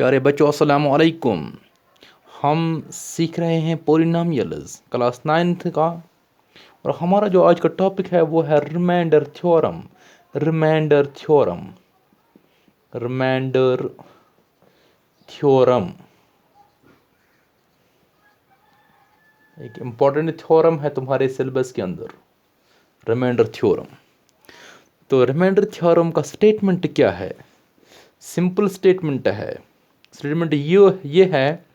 प्यारे बच्चों अस्सलाम वालेकुम। हम सीख रहे हैं पोलिनोमियल्स क्लास 9th का। और हमारा जो आज का टॉपिक है वो है remainder theorem. Remainder theorem remainder theorem एक इम्पॉर्टेंट थ्योरम है तुम्हारे सिलेबस के अंदर, रिमाइंडर थ्योरम। तो रिमाइंडर थ्योरम का स्टेटमेंट क्या है? सिंपल स्टेटमेंट है। स्टेटमेंट ये है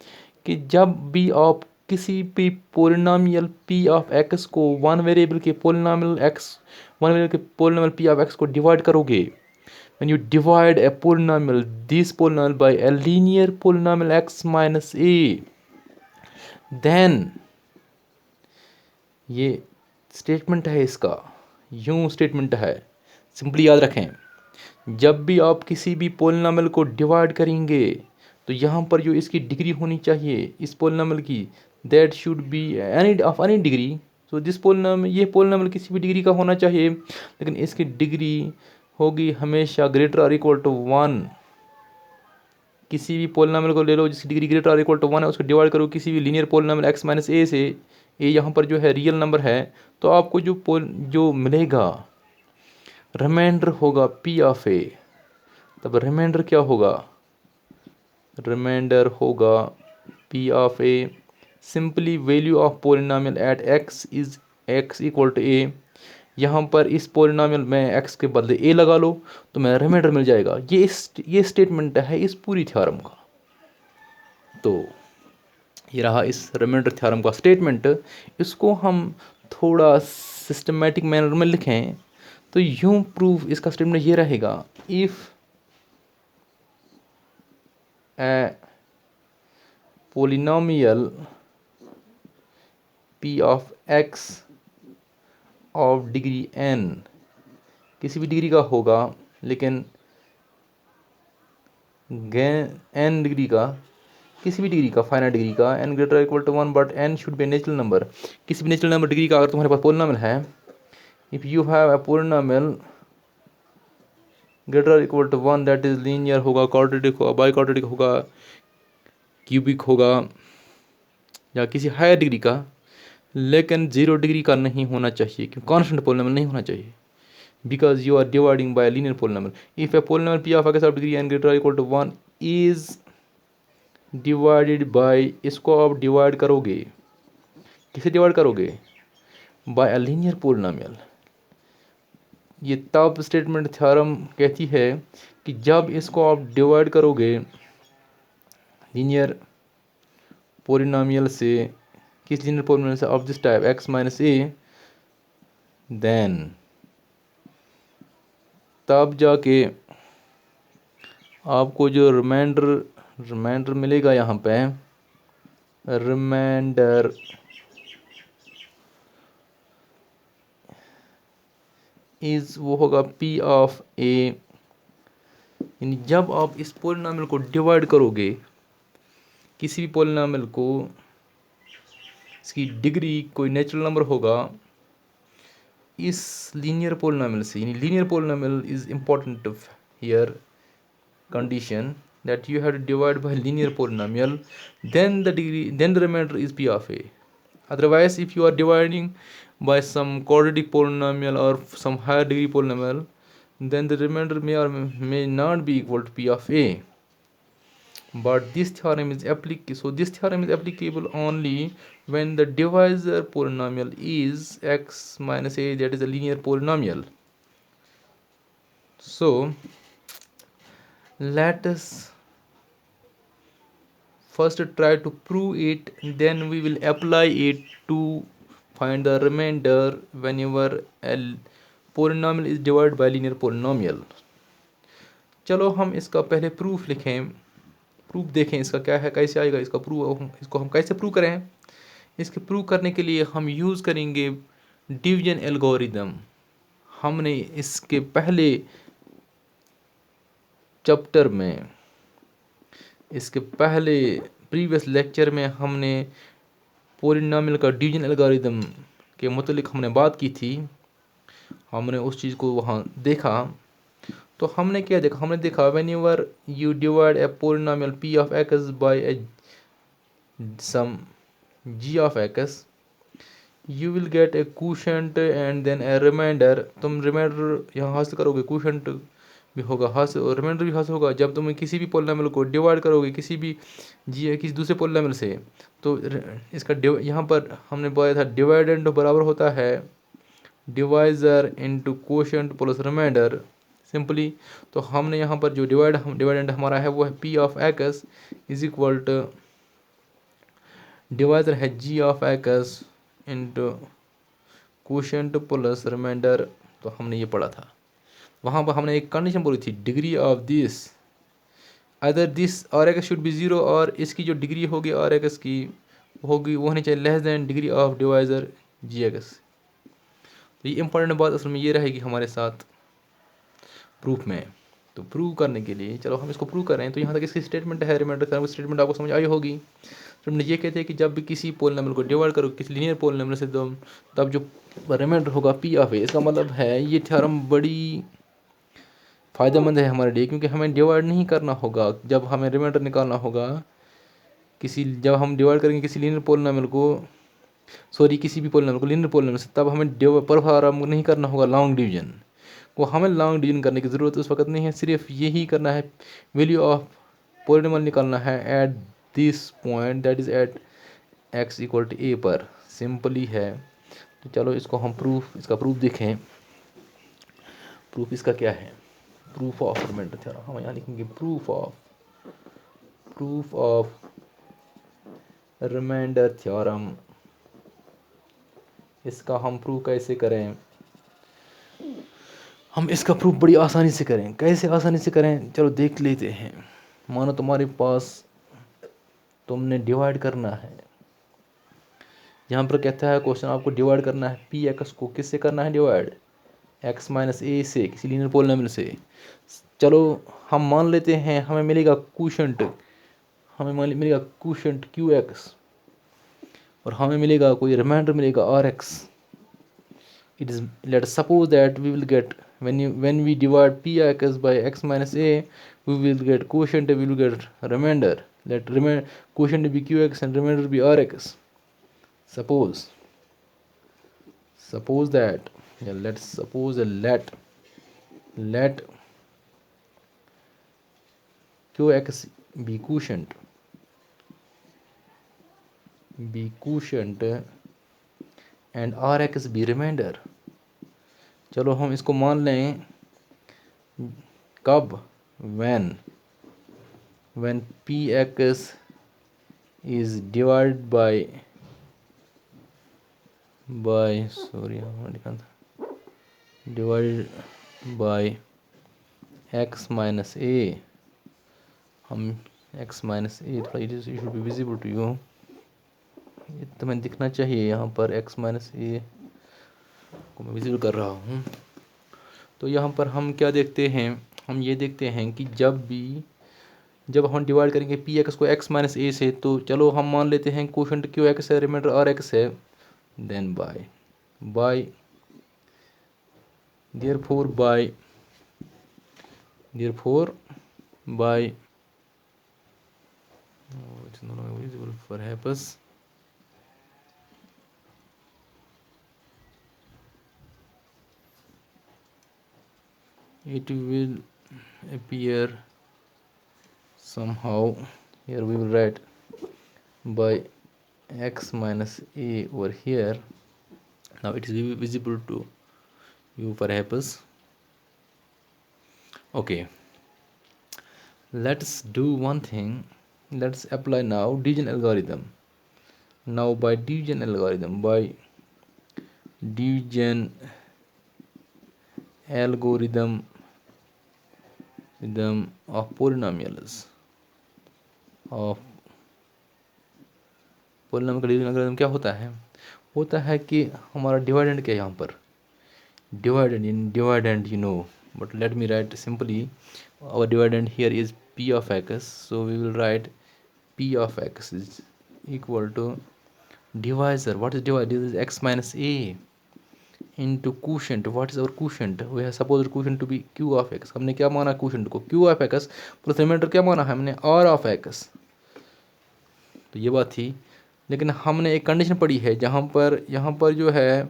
कि जब भी आप किसी भी पोलिनोमियल p ऑफ x को वन वेरिएबल के पोलिनोमियल p ऑफ x को डिवाइड करोगे, when you divide a polynomial this polynomial by a linear polynomial x minus a, then ये स्टेटमेंट है इसका। यूं स्टेटमेंट है, सिंपली याद रखें। जब भी आप किसी भी पोलिनोमियल को डिवाइड करेंगे तो यहाँ पर जो इसकी डिग्री होनी चाहिए इस पोलिनोमियल की, that should be any degree. So this polynomial, ये पोलिनोमियल किसी भी डिग्री का होना चाहिए, लेकिन इसकी डिग्री होगी हमेशा ग्रेटर और इक्वल टू 1। किसी भी पोलिनोमियल को ले लो जिसकी डिग्री ग्रेटर और इक्वल टू 1 है, उसको डिवाइड करो किसी भी linear polynomial x minus A से। ए यहाँ पर जो है रियल नंबर है, तो आपको जो मिलेगा रिमाइंडर होगा p ऑफ ए। तब रिमाइंडर क्या होगा? रिमाइंडर होगा p of a simply value of polynomial at x is x equal to a। यहाँ पर इस पोलिनोमियल में x के बदले a लगा लो तो मैं रिमाइंडर मिल जाएगा। ये स्टेटमेंट है इस पूरी थ्योरम का। तो ये रहा इस रिमाइंडर थ्योरम का स्टेटमेंट। इसको हम थोड़ा सिस्टमेटिक मैनर में लिखें तो यूं प्रूफ इसका स्टेटमेंट ये रहेगा, if a polynomial p of x of degree n किसी भी डिग्री का होगा, लेकिन n डिग्री का, किसी भी डिग्री का, फाइनाइट डिग्री का, n greater equal to 1 but n should be a natural number. किसी भी नेचुरल नंबर डिग्री का अगर तुम्हारे पास पोलिनोमियल है, if you have a polynomial greater equal to 1 that is linear होगा, क्वाड्रेटिक होगा, बाई क्वाड्रेटिक होगा, क्यूबिक होगा, या किसी हायर डिग्री का, लेकिन 0 डिग्री का नहीं होना चाहिए, क्योंकि कॉन्स्टेंट पोलिनोमियल नहीं होना चाहिए, because you are dividing by linear polynomial. If a polynomial p of x of degree n greater equal to 1 is divided by, इसको आप डिवाइड करोगे, किसे डिवाइड करोगे? By a linear polynomial. ये तब स्टेटमेंट थ्योरम कहती है कि जब इसको आप डिवाइड करोगे लीनियर पोलिनोमियल से, किस लीनियर पोलिनोमियल से, of this type x minus A, then तब जाके आपको जो रिमाइंडर मिलेगा यहाँ पे, रिमाइंडर इज वो होगा p ऑफ a। यानी जब आप इस पोलिनोमियल को डिवाइड करोगे, किसी भी पोलिनोमियल को, इसकी डिग्री कोई नेचुरल नंबर होगा इस लीनियर पोलिनोमियल से, यानी linear polynomial is important here condition that you have to divide by linear polynomial, then the remainder is p of a. Otherwise, if you are dividing by some quadratic polynomial or some higher degree polynomial, then the remainder may or may not be equal to p of a. But this theorem is applicable only when the divisor polynomial is x minus a, that is a linear polynomial. So let us first try to prove it, then we will apply it to find the remainder whenever a polynomial is divided by linear polynomial. चलो हम इसका पहले proof लिखें, proof देखें इसका क्या है, कैसे आएगा इसका प्रूफ, इसको हम कैसे प्रूव करें। इसके प्रूव करने के लिए हम यूज़ करेंगे डिवीजन एल्गोरिदम। हमने इसके पहले चैप्टर में, इसके पहले प्रीवियस लेक्चर में हमने पोलिनोमियल का डिवीजन एल्गोरिदम के मुतालिक हमने बात की थी, हमने उस चीज़ को वहाँ देखा। तो हमने क्या देखा, हमने देखा whenever you divide a polynomial p of x by a some g of x you will get a quotient and then a remainder. तुम रिमाइंडर यहाँ हासिल करोगे, क्वोशंट भी होगा हासिल और रिमाइंडर भी हासिल होगा जब तुम किसी भी पोलिनोमियल को डिवाइड करोगे किसी भी जी किसी दूसरे पोलिनोमियल से। तो इसका यहाँ पर हमने बताया था डिवाइडेंड बराबर होता है divisor into quotient plus remainder simply. तो हमने यहाँ पर जो डिवाइडेंड हमारा है वो है p of x is equal to divisor है g of x into quotient plus remainder. तो हमने ये पढ़ा था, वहाँ पर हमने एक कंडीशन बोली थी degree of this other this R X should be zero, और इसकी जो डिग्री होगी आर एक्स की होगी वो होनी चाहिए less than degree of divisor G X. तो ये इंपॉर्टेंट बात असल में ये रहेगी हमारे साथ प्रूफ में। तो प्रूव करने के लिए चलो हम इसको प्रूव कर रहे हैं। तो यहाँ तक इसकी स्टेटमेंट है, रिमाइंडर का स्टेटमेंट आपको समझ आई होगी। तो हमने ये कहते हैं कि जब भी किसी पोलिनोमियल को डिवाइड करो किसी लीनियर पोलिनोमियल से तब जो रिमाइंडर होगा p ऑफ a। इसका मतलब है ये थ्योरम बड़ी फ़ायदेमंद है हमारे लिए, क्योंकि हमें डिवाइड नहीं करना होगा जब हमें रिमाइंडर निकालना होगा जब हम डिवाइड करेंगे किसी लीनियर पोलिनोमियल को, सॉरी किसी भी पोलिनोमियल को लीनियर पोलिनोमियल से, तब हमें परफॉर्म नहीं करना होगा लॉन्ग डिवीजन। वो हमें लॉन्ग डिवीजन करने की ज़रूरत उस वक्त नहीं है, सिर्फ यही करना है वैल्यू ऑफ पोलिनोमियल निकालना है at this point that is at x equal to a पर। सिंपली है। तो चलो इसको हम इसका प्रूफ देखें। प्रूफ इसका क्या है, प्रूफ ऑफ रिमाइंडर थ्योरम। हम यहाँ लिखेंगे प्रूफ ऑफ रिमाइंडर थ्योरम। इसका हम प्रूफ कैसे करें, हम इसका प्रूफ बड़ी आसानी से करें। कैसे आसानी से करें, चलो देख लेते हैं। मानो तुम्हारे पास तुमने डिवाइड करना है, यहाँ पर कहता है क्वेश्चन आपको डिवाइड करना है पी एक्स को, किससे करना है डिवाइड, x माइनस ए से, किसी लीनियर पोलिनोमियल से। चलो हम मान लेते हैं हमें मिलेगा क्वोशंट, क्यू एक्स, और हमें मिलेगा कोई रिमाइंडर मिलेगा R X. It is, let us suppose that we will get when we divide p x by x minus a, we will get quotient, we will get remainder. Let quotient be qx and remainder be rx. Suppose that, yeah, let's suppose let qx be quotient and rx be remainder। चलो हम इसको मान लें कब, when px is divided by x minus a। हम x minus a, थोड़ा it should be visible to you, ये तुम्हें दिखना चाहिए। यहाँ पर x माइनस ए को मैं विजिबल कर रहा हूँ। तो यहाँ पर हम क्या देखते हैं, हम ये देखते हैं कि जब हम डिवाइड करेंगे पी एक्स को x माइनस ए से, तो चलो हम मान लेते हैं क्वोशंट क्यू एक्स है, रिमाइंडर आर एक्स है, then by therefore it's no longer visible perhaps it will appear somehow. Here we will write by x minus a over here. Now it is visible to you perhaps. Okay, let's do one thing. Let's apply now division algorithm. Now by division algorithm of polynomials of polynomial का division algorithm क्या होता है कि हमारा dividend क्या है, यहाँ पर dividend you know, but let me right simply our dividend here is p of x, so we will write p of x is equal to divisor. What is divisor? This is x minus a. into quotient. What is our quotient? We have supposed quotient to be q of x. हमने क्या माना quotient को? q of x plus remainder क्या माना है हमने? r of x. तो ये बात थी, लेकिन हमने एक कंडीशन पढ़ी है जहाँ पर यहाँ पर जो है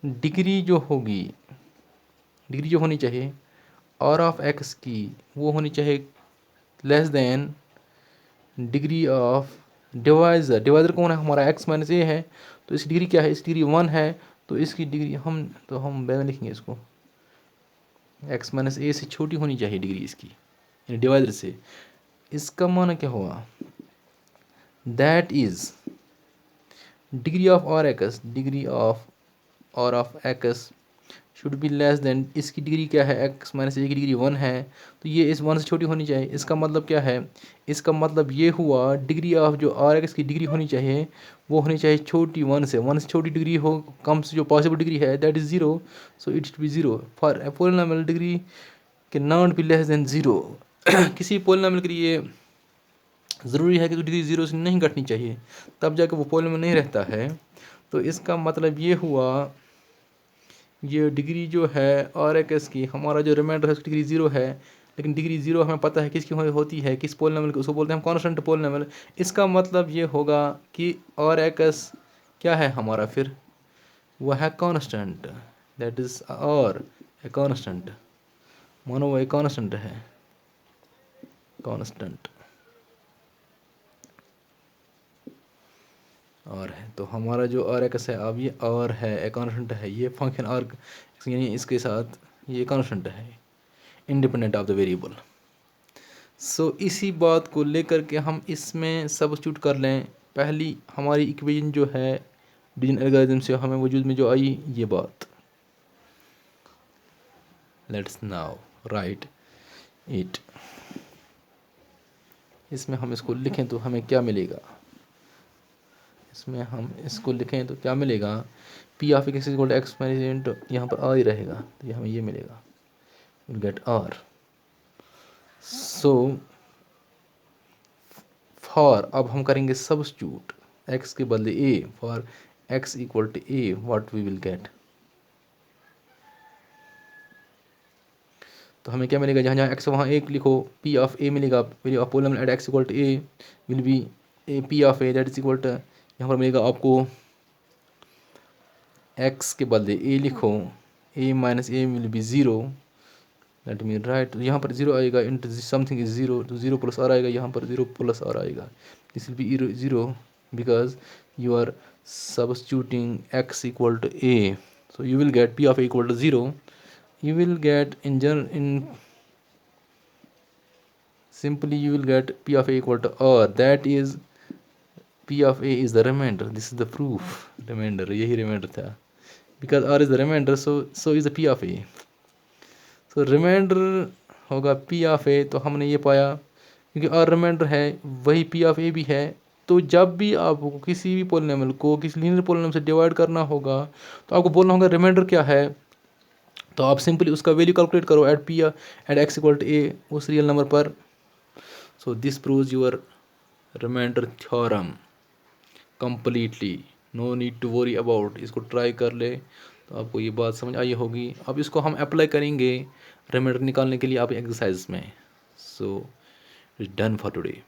डिग्री जो होगी, डिग्री जो होनी चाहिए r of x की, वो होनी चाहिए less than degree of divisor. Divisor कौन है हमारा? x माइनस ए है, तो इसकी डिग्री क्या है? इसकी डिग्री 1 है, तो इसकी डिग्री हम बैग में लिखेंगे इसको, x माइनस ए से छोटी होनी चाहिए डिग्री इसकी, यानी डिवाइज़र से. इसका माना क्या हुआ? That is degree of R X, degree of R of X should be less than, इसकी डिग्री क्या है? x माइनस ए की डिग्री 1 है, तो ये इस 1 से छोटी होनी चाहिए. इसका मतलब क्या है? इसका मतलब ये हुआ डिग्री ऑफ जो आर एक्स की डिग्री होनी चाहिए वो होनी चाहिए छोटी 1 से. 1 से छोटी डिग्री हो, कम से जो पॉसिबल डिग्री है that is 0, so it should be 0 for a polynomial degree can not be less then 0. किसी पॉलिनोमियल के लिए ज़रूरी है कि तो डिग्री 0 से नहीं घटनी चाहिए, तब जाकर वो पॉलिनोमियल नहीं रहता है. तो इसका मतलब ये हुआ, ये डिग्री जो है आर एक्स की, हमारा जो रिमाइंडर है उसकी डिग्री 0 है, लेकिन डिग्री 0 हमें पता है किसकी होती है, किस पॉलिनोमियल की, उसको बोलते हैं हम कॉन्स्टेंट पॉलिनोमियल. इसका मतलब ये होगा कि आर एक्स क्या है हमारा? फिर वह है कॉन्स्टेंट, दैट इज़ और ए कॉन्स्टेंट. मानो वो एक कॉन्स्टेंट है, कॉन्स्टेंट और है. तो हमारा जो आर एक्स है अब ये और है, एक कॉन्स्टेंट है, ये फंक्शन आर यानी इसके साथ ये कॉन्स्टेंट है इंडिपेंडेंट ऑफ द वेरिएबल. सो इसी बात को लेकर के हम इसमें सब्स्टिट्यूट कर लें. पहली हमारी इक्वेशन जो है डिवीजन एल्गोरिथम से हमें वजूद में जो आई ये बात, लेट्स नाउ राइट इट. इसमें हम इसको लिखें तो हमें क्या मिलेगा? इसमें हम इसको लिखें तो क्या मिलेगा? P of X equal to X minus, यहाँ पर आर ही रहेगा, तो ये हमें ये मिलेगा, will get R. So for, अब हम करेंगे सब्स्टिट्यूट x के बदले a, for x equal to a what we will get. तो हमें क्या मिलेगा? जहाँ जहाँ x वहाँ एक लिखो, p ऑफ a मिलेगा. Value of polynomial at x equal to a will be a p of a that is equal to, यहाँ पर मिलेगा आपको x के बदले a लिखो, a minus a will be 0, that mean right. यहाँ पर 0 आएगा, इंटू समथिंग इज 0, तो 0 प्लस आर आएगा, यहाँ पर 0 प्लस आर आएगा. This will be 0 because you are substituting x equal to a. So you will get p of a equal to 0. You will get in simply you will get p of a equal to r, that is p of a is the remainder. This is the proof. Remainder, यही remainder था, because r is the remainder, so is the p of a. So remainder होगा p of a. तो हमने ये पाया क्योंकि r remainder है, वही p of a भी है. तो जब भी आपको किसी भी पॉलिनोमियल को किसी लीनियर पॉलिनोमियल से डिवाइड करना होगा तो आपको बोलना होगा रिमाइंडर क्या है. तो आप सिंपली उसका वैल्यू कैलकुलेट करो at X equal to A उस रियल नंबर पर. So this proves your remainder theorem completely. No need to worry about. इसको ट्राई कर ले तो आपको ये बात समझ आई होगी. अब इसको हम अप्लाई करेंगे रिमाइंडर निकालने के लिए आप एक्सरसाइज में. So it's done for today.